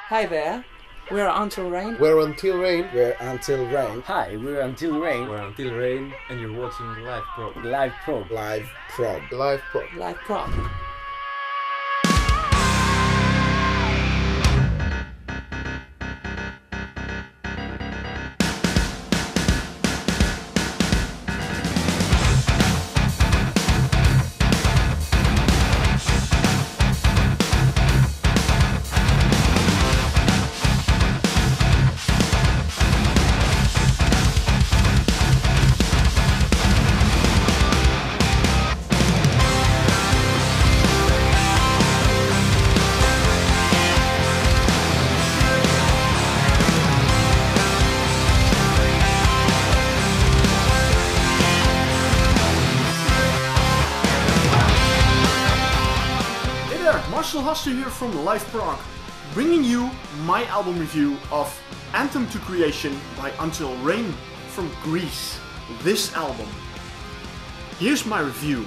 Hi there, we're Until Rain. We're Until Rain. We're Until Rain. Hi, we're Until Rain. We're Until Rain, and you're watching Live Prog. Live Prog. Live Prog. Live Prog. Live Prog. Here from liveprog, bringing you my album review of Anthem to Creation by Until Rain from Greece. This album. Here's my review.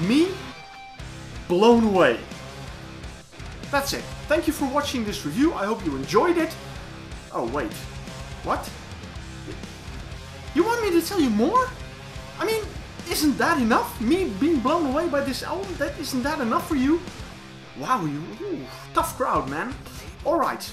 Me, blown away. That's it. Thank you for watching this review. I hope you enjoyed it. Oh wait, what? You want me to tell you more? I mean, isn't that enough? Me being blown away by this album? Isn't that enough for you? Wow, tough crowd, man. Alright,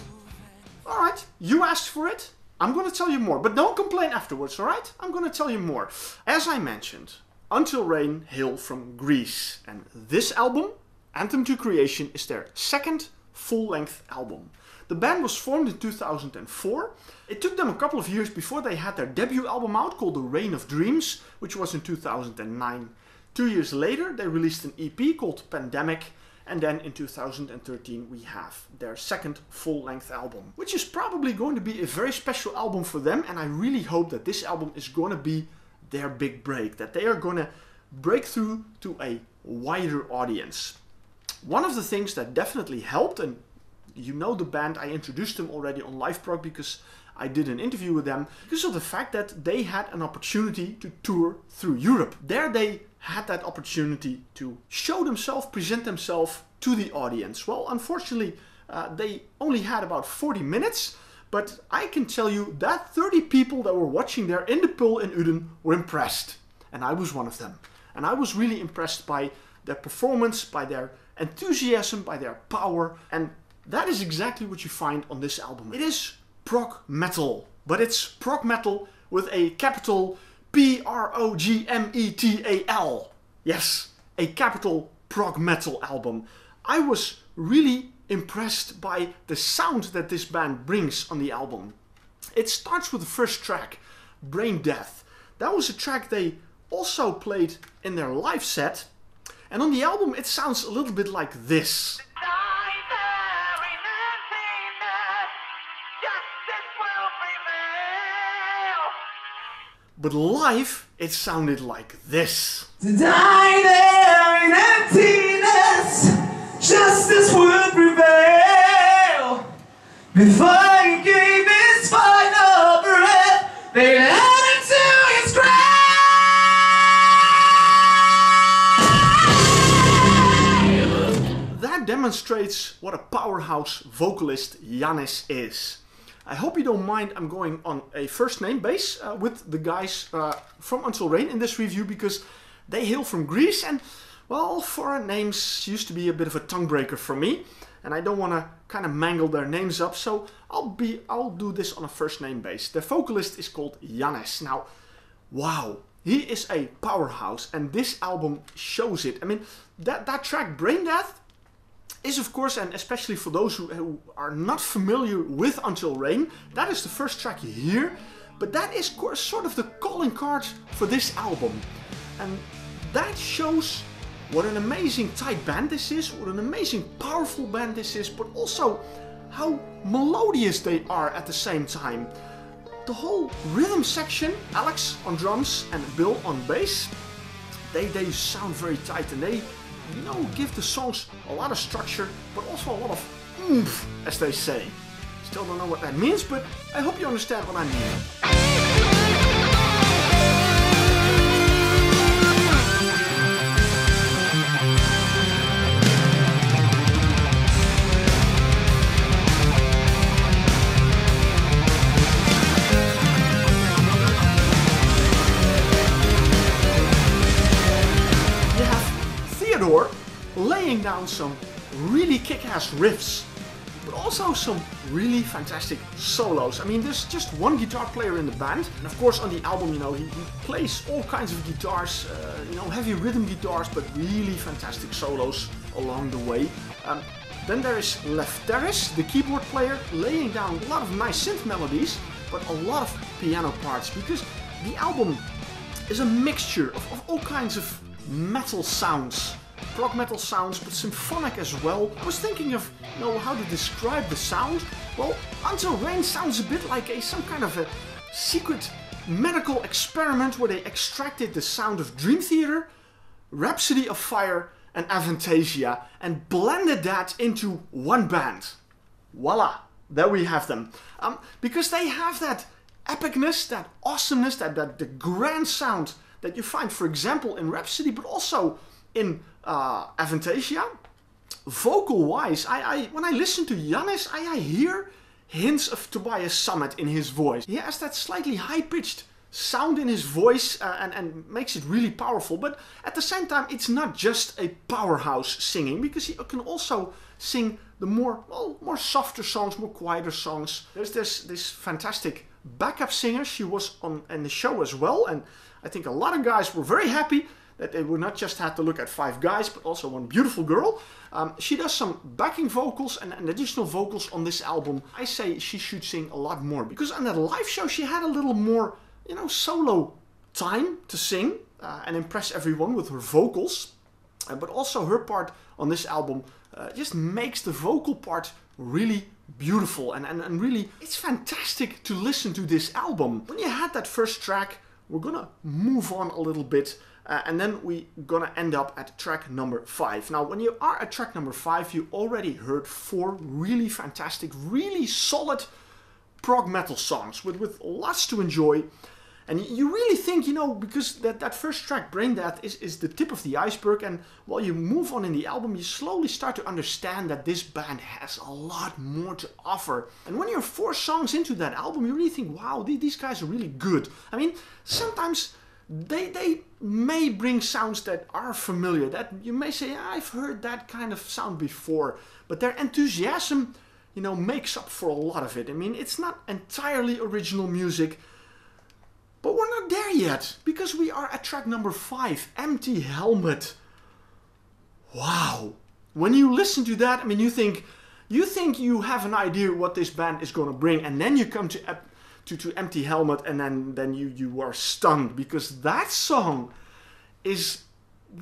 you asked for it, I'm gonna tell you more, but don't complain afterwards, alright? I'm gonna tell you more. As I mentioned, Until Rain hail from Greece, and this album, Anthem to Creation, is their second full-length album. The band was formed in 2004. It took them a couple of years before they had their debut album out called The Reign of Dreams, which was in 2009. 2 years later, they released an EP called Pandemic. And then in 2013 we have their second full-length album, which is probably going to be a very special album for them, and I really hope that this album is going to be their big break, that they are going to break through to a wider audience. One of the things that definitely helped, and you know the band, I introduced them already on liveprog because I did an interview with them, because of the fact that they had an opportunity to tour through Europe. There they had that opportunity to show themselves, present themselves to the audience. Well, unfortunately, they only had about 40 minutes, but I can tell you that 30 people that were watching there in the pool in Uden were impressed. And I was one of them. And I was really impressed by their performance, by their enthusiasm, by their power. And that is exactly what you find on this album. It is prog metal, but it's prog metal with a capital P-R-O-G-M-E-T-A-L. Yes, a capital prog metal album. I was really impressed by the sound that this band brings on the album. It starts with the first track, Brain Death. That was a track they also played in their live set. And on the album it sounds a little bit like this. But live, it sounded like this. To die there in emptiness, justice would prevail. Before he gave his final breath, they led him to his grave. That demonstrates what a powerhouse vocalist Yannis is. I hope you don't mind I'm going on a first name base with the guys from Until Rain in this review, because they hail from Greece and, well, foreign names used to be a bit of a tongue breaker for me, and I don't want to kind of mangle their names up, so I'll do this on a first name base. The vocalist is called Yannis. Now, wow, he is a powerhouse, and this album shows it. I mean, that track Brain Death is, of course, and especially for those who are not familiar with Until Rain, that is the first track you hear, but that is sort of the calling card for this album. And that shows what an amazing tight band this is, what an amazing powerful band this is, but also how melodious they are at the same time. The whole rhythm section, Alex on drums and Bill on bass, they sound very tight, and they, you know, give the songs a lot of structure, but also a lot of oomph, as they say. Still don't know what that means, but I hope you understand what I mean. laying down some really kick-ass riffs, but also some really fantastic solos. I mean, there's just one guitar player in the band, and of course on the album, you know, he plays all kinds of guitars, you know, heavy rhythm guitars, but really fantastic solos along the way. Then there is Lefteris, the keyboard player, laying down a lot of nice synth melodies, but a lot of piano parts, because the album is a mixture of all kinds of metal sounds. Prog metal sounds, but symphonic as well. I was thinking of, you know, how to describe the sound. Well, Until Rain sounds a bit like some kind of a secret medical experiment where they extracted the sound of Dream Theater, Rhapsody of Fire, and Avantasia and blended that into one band. Voila, there we have them. Because they have that epicness, that awesomeness, that the grand sound that you find, for example, in Rhapsody, but also in Avantasia. Vocal-wise, when I listen to Yannis, I hear hints of Tobias Sammet in his voice. He has that slightly high-pitched sound in his voice and makes it really powerful, but at the same time it's not just a powerhouse singing, because he can also sing the more softer songs, more quieter songs. There's this fantastic backup singer. She was in the show as well, and I think a lot of guys were very happy that they would not just have to look at 5 guys, but also one beautiful girl. She does some backing vocals and additional vocals on this album. I say she should sing a lot more, because on that live show she had a little more, you know, solo time to sing and impress everyone with her vocals. But also her part on this album just makes the vocal part really beautiful and really, it's fantastic to listen to this album. When you had that first track, we're gonna move on a little bit and then we're gonna end up at track number 5. Now, when you are at track number 5, you already heard 4 really fantastic, really solid prog metal songs with lots to enjoy. And you really think, you know, because that first track, Brain Death, is the tip of the iceberg, and while you move on in the album, you slowly start to understand that this band has a lot more to offer. And when you're 4 songs into that album, you really think, wow, these guys are really good. I mean, sometimes they may bring sounds that are familiar, that you may say, I've heard that kind of sound before, but their enthusiasm, you know, makes up for a lot of it. I mean, it's not entirely original music, but we're not there yet, because we are at track number 5, Empty Helmet. Wow. When you listen to that, I mean, you think you have an idea what this band is going to bring, and then you come to Empty Helmet, and then you are stunned, because that song is,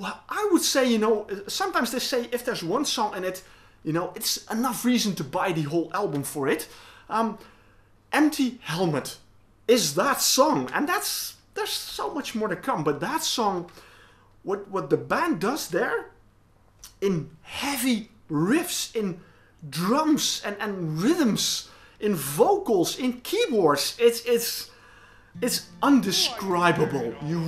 well, I would say, you know, sometimes they say if there's one song in it, you know, it's enough reason to buy the whole album for it. Empty Helmet is that song, and there's so much more to come, but that song, what the band does there, in heavy riffs, in drums and rhythms, in vocals, in keyboards, it's undescribable. You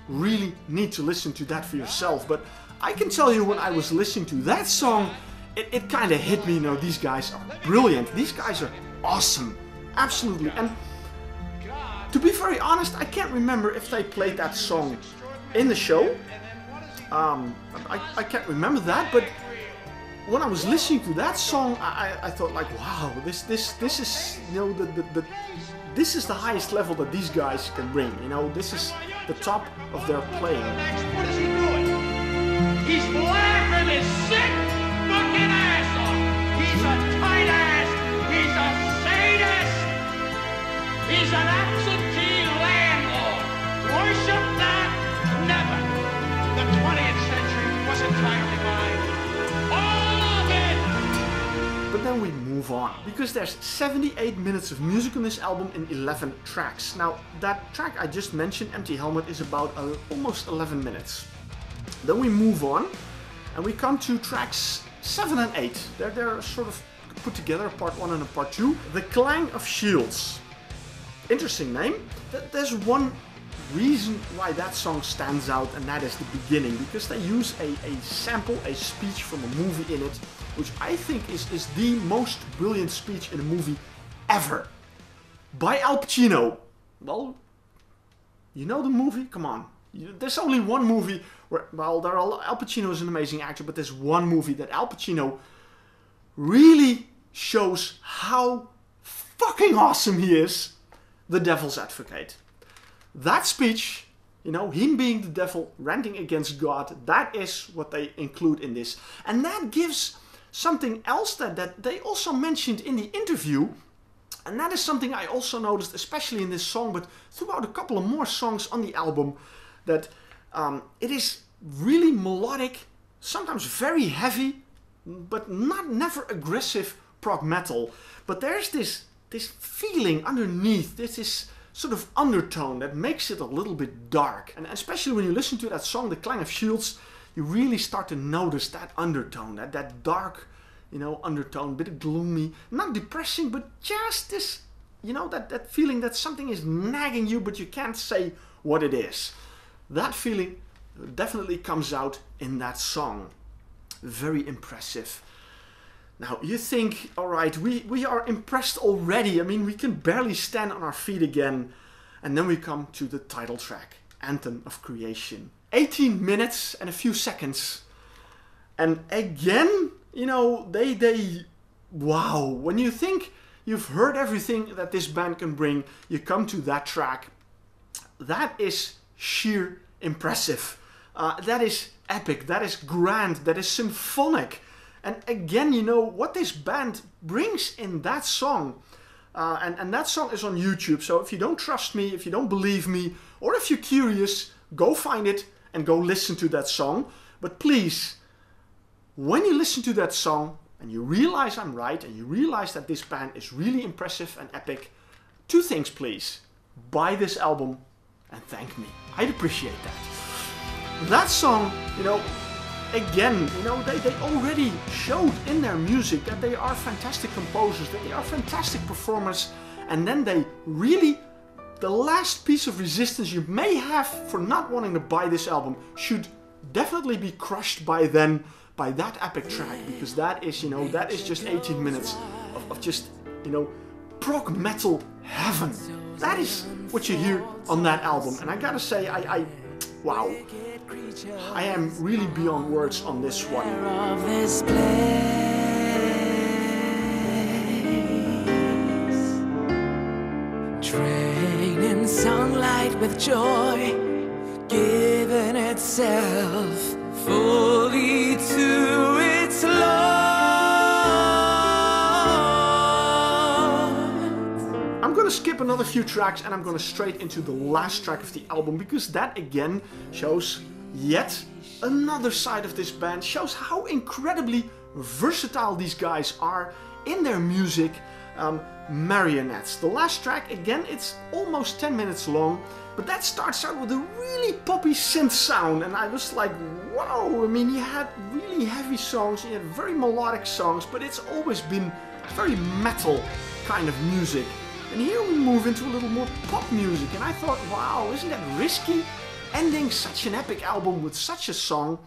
really need to listen to that for yourself. But I can tell you, when I was listening to that song, it kind of hit me, you know, these guys are brilliant, these guys are awesome, absolutely. And to be very honest, I can't remember if they played that song in the show. I can't remember that, but when I was listening to that song, I thought, like, wow, this is, you know, this is the highest level that these guys can bring. You know, this is the top of their playing. What is he doing? He's laughing his sick fucking ass off. He's a tight ass. He's a sadist. He's an absentee landlord. Worship that? Never. The 20th century was entirely mine. All of it! But then we move on, because there's 78 minutes of music on this album in 11 tracks. Now, that track I just mentioned, Empty Helmet, is about almost 11 minutes. Then we move on, and we come to tracks 7 and 8. They're sort of put together, part 1 and a part 2. The Clang of Shields. Interesting name. There's one reason why that song stands out, and that is the beginning, because they use a sample, a speech from a movie in it, which I think is the most brilliant speech in a movie ever. By Al Pacino. Well, you know the movie? Come on. There's only one movie well, Al Pacino is an amazing actor, but there's one movie that Al Pacino really shows how fucking awesome he is. The Devil's Advocate. That speech, you know, him being the devil, ranting against God, that is what they include in this. And that gives something else that they also mentioned in the interview. And that is something I also noticed, especially in this song, but throughout a couple of more songs on the album, that it is really melodic, sometimes very heavy, but never aggressive prog metal. But there's this feeling underneath, this sort of undertone that makes it a little bit dark. And especially when you listen to that song, The Clang of Shields, you really start to notice that undertone, that dark, you know, undertone, a bit gloomy, not depressing, but just this, you know, that feeling that something is nagging you, but you can't say what it is. That feeling definitely comes out in that song. Very impressive. Now, you think, alright, we are impressed already. I mean, we can barely stand on our feet again. And then we come to the title track, Anthem of Creation. 18 minutes and a few seconds. And again, you know, wow. When you think you've heard everything that this band can bring, you come to that track. That is sheer impressive. That is epic. That is grand. That is symphonic. And again, you know, what this band brings in that song, and that song is on YouTube, so if you don't trust me, if you don't believe me, or if you're curious, go find it and go listen to that song. But please, when you listen to that song, and you realize I'm right, and you realize that this band is really impressive and epic, two things please. Buy this album and thank me. I'd appreciate that. That song, you know, again, you know, they already showed in their music that they are fantastic composers, that they are fantastic performers, and then they really, the last piece of resistance you may have for not wanting to buy this album should definitely be crushed by that epic track, because that is, you know, that is just 18 minutes of just, you know, prog metal heaven. That is what you hear on that album, and I gotta say, wow. I am really beyond words on this one. Of this place, training sunlight with joy, giving itself fully to its Lord. I'm gonna skip another few tracks and I'm gonna straight into the last track of the album, because that again shows yet another side of this band, shows how incredibly versatile these guys are in their music. Marionettes. The last track, again, it's almost 10 minutes long, but that starts out with a really poppy synth sound, and I was like, wow. I mean, you had really heavy songs, you had very melodic songs, but it's always been very metal kind of music. And here we move into a little more pop music, and I thought, wow, isn't that risky? Ending such an epic album with such a song.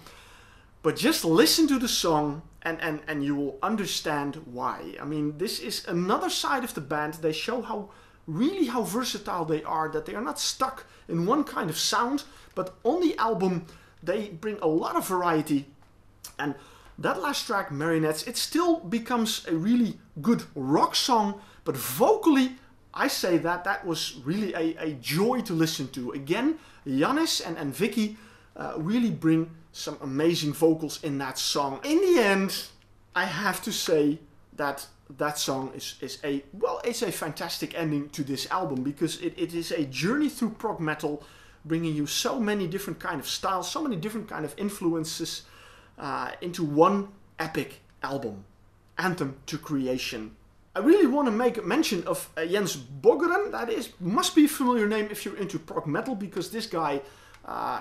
But just listen to the song and you will understand why. I mean, this is another side of the band. They show how versatile they are, that they are not stuck in one kind of sound, but on the album they bring a lot of variety. And that last track, Marionettes, it still becomes a really good rock song, but vocally I say that was really a joy to listen to. Again, Yannis and Vicky really bring some amazing vocals in that song. In the end, I have to say that song is a fantastic ending to this album, because it is a journey through prog metal, bringing you so many different kind of styles, so many different kind of influences into one epic album, Anthem to Creation. I really want to make a mention of Jens Boggeren. That must be a familiar name if you're into prog metal, because this guy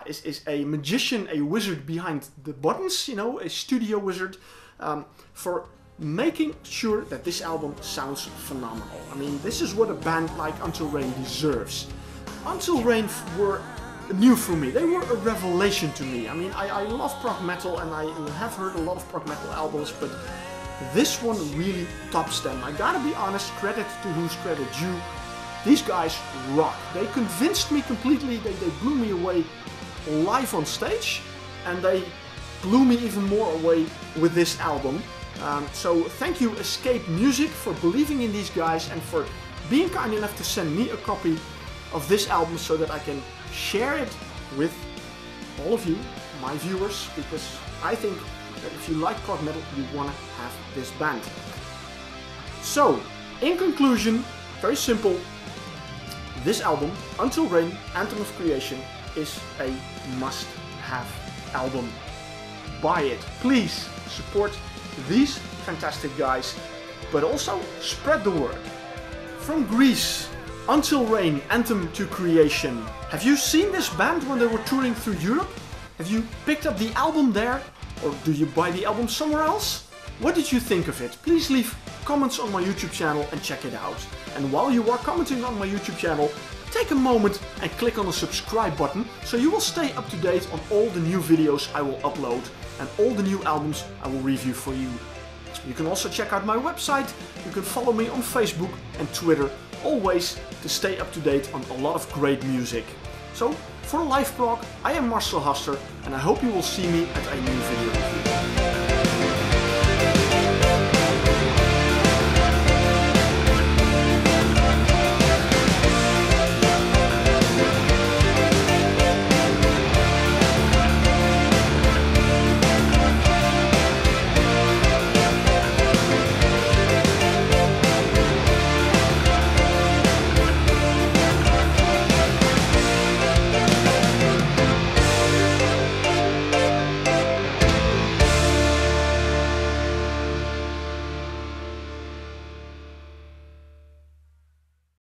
is a magician, a wizard behind the buttons, you know, a studio wizard, for making sure that this album sounds phenomenal. I mean, this is what a band like Until Rain deserves. Until Rain were new for me. They were a revelation to me. I mean, I love prog metal, and I have heard a lot of prog metal albums, but this one really tops them. I gotta be honest, credit to whose credit due. These guys rock. They convinced me completely. They blew me away live on stage. and they blew me even more away with this album. So thank you Escape Music for believing in these guys and for being kind enough to send me a copy of this album so that I can share it with all of you, my viewers, because I think that if you like prog metal, you want to have this band. So, in conclusion, very simple, this album, Until Rain, Anthem of Creation, is a must-have album. Buy it. Please support these fantastic guys, but also spread the word. From Greece, Until Rain, Anthem to Creation. Have you seen this band when they were touring through Europe? Have you picked up the album there? Or do you buy the album somewhere else? What did you think of it? Please leave comments on my YouTube channel and check it out. And while you are commenting on my YouTube channel, take a moment and click on the subscribe button so you will stay up to date on all the new videos I will upload and all the new albums I will review for you. You can also check out my website, you can follow me on Facebook and Twitter, always to stay up to date on a lot of great music. So, for liveprog, I am Marcel Haster and I hope you will see me at a new video.